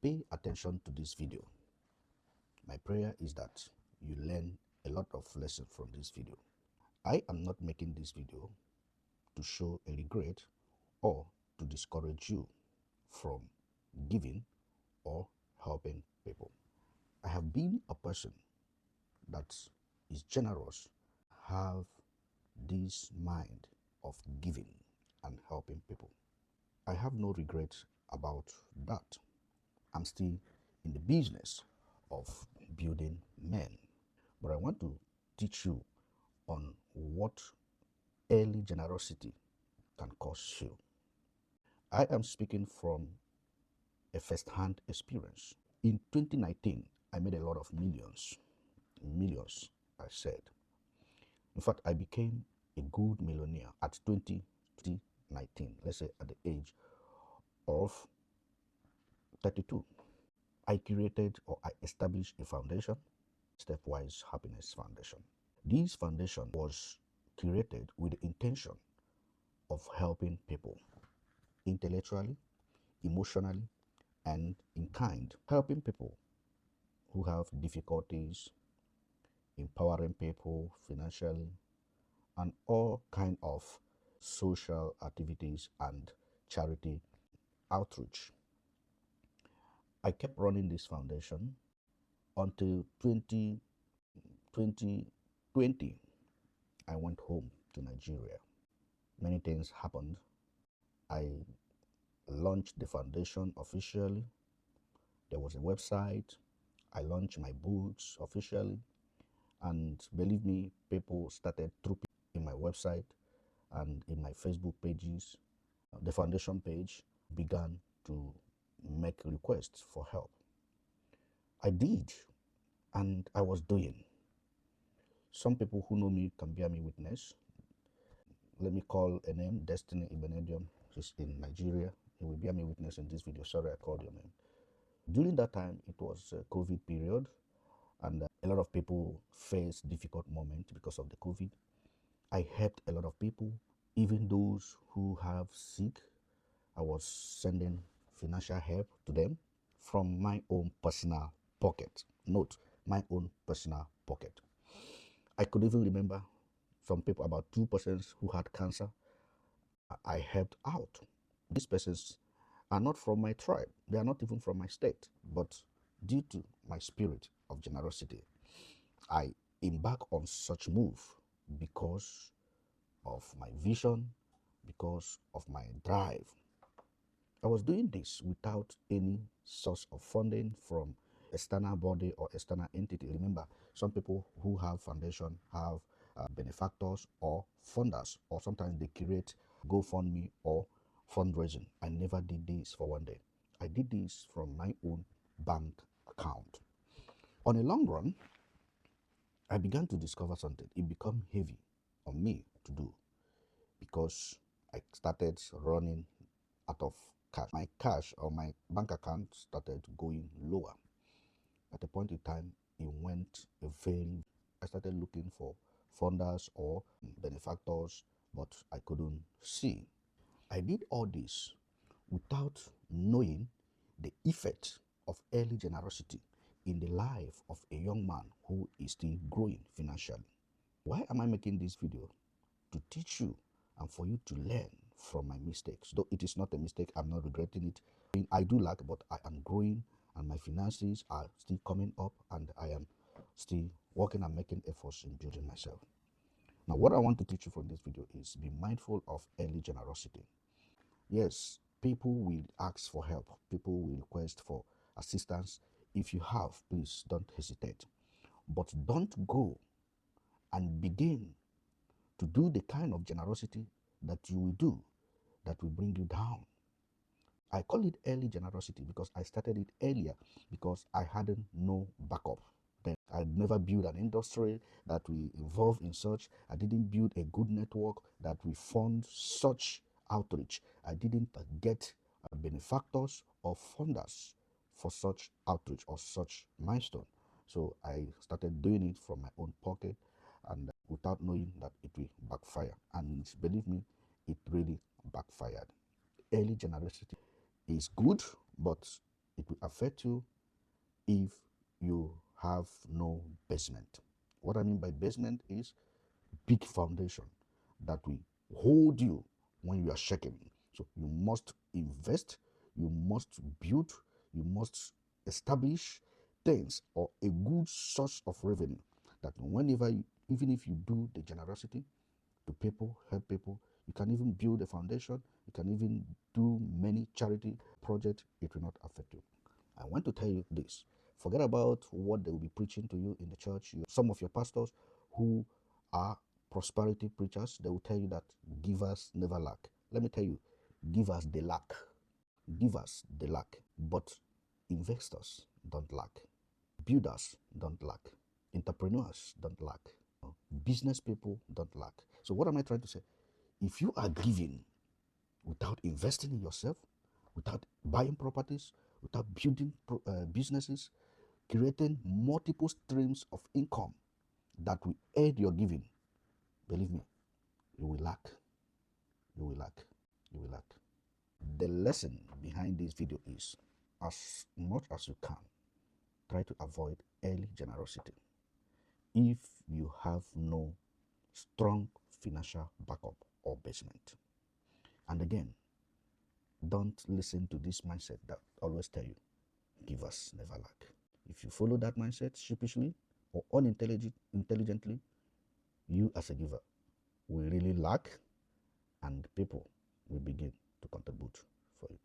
Pay attention to this video. My prayer is that you learn a lot of lessons from this video. I am not making this video to show a regret or to discourage you from giving or helping people. I have been a person that is generous, have this mind of giving and helping people. I have no regret about that. I'm still in the business of building men. But I want to teach you on what early generosity can cost you. I am speaking from a first-hand experience. In 2019, I made a lot of millions, I said. In fact, I became a good millionaire at 2019, let's say at the age of 32. I created or I established a foundation, Stepwise Happiness Foundation. This foundation was created with the intention of helping people intellectually, emotionally, and in kind, helping people who have difficulties, empowering people financially, and all kind of social activities and charity outreach. I kept running this foundation until 2020. I went home to Nigeria. Many things happened. I launched the foundation officially. There was a website. I launched my books officially. And believe me, people started trooping in my website and in my Facebook pages. The foundation page began to make requests for help. I did, and I was doing. Some people who know me can bear me witness. Let me call a name, Destiny Ibenedium. She's in Nigeria. He will bear me witness in this video. Sorry, I called your name. During that time, it was a COVID period, and a lot of people faced difficult moments because of the COVID. I helped a lot of people, even those who have sick. I was sending financial help to them from my own personal pocket. Note, my own personal pocket. I could even remember some people, about 2 persons who had cancer, I helped out. These persons are not from my tribe. They are not even from my state. But due to my spirit of generosity, I embark on such move because of my vision, because of my drive. I was doing this without any source of funding from external body or external entity. Remember, some people who have foundation have benefactors or funders, or sometimes they create GoFundMe or fundraising. I never did this for one day. I did this from my own bank account. On a long run, I began to discover something. It became heavy on me to do because I started running out of cash. My cash or my bank account started going lower. At a point in time, it went I started looking for funders or benefactors, but I couldn't see. I did all this without knowing the effect of early generosity in the life of a young man who is still growing financially. Why am I making this video? To teach you and for you to learn from my mistakes. Though it is not a mistake, I'm not regretting it. I do lack, but I am growing and my finances are still coming up and I am still working and making efforts in building myself. Now, what I want to teach you from this video is be mindful of early generosity. Yes, people will ask for help. People will request for assistance. If you have, please don't hesitate. But don't go and begin to do the kind of generosity that you will do that will bring you down. I call it early generosity because I started it earlier because I hadn't no backup. Then I'd never built an industry that we involve in such. I didn't build a good network that we fund such outreach. I didn't get benefactors or funders for such outreach or such milestone. So I started doing it from my own pocket and without knowing that it will backfire. And believe me, it really backfired. Early generosity is good, but It will affect you if you have no basement. What I mean by basement is big foundation that will hold you when you are shaking. So you must invest, you must build, you must establish things or a good source of revenue that whenever you, even if you do the generosity to people, help people, you can even build a foundation, you can even do many charity projects, it will not affect you. I want to tell you this. Forget about what they will be preaching to you in the church. Some of your pastors who are prosperity preachers, they will tell you that givers never lack. Let me tell you, givers they lack. Givers they lack. But investors don't lack. Builders don't lack. Entrepreneurs don't lack. Business people don't lack. So what am I trying to say? If you are giving without investing in yourself, without buying properties, without building businesses, creating multiple streams of income that will aid your giving, believe me, you will lack. You will lack. You will lack. The lesson behind this video is, as much as you can, try to avoid early generosity. If you have no strong financial backup or basement. And again, don't listen to this mindset that always tell you, givers never lack. If you follow that mindset sheepishly or intelligently, you as a giver will really lack and people will begin to contribute for you.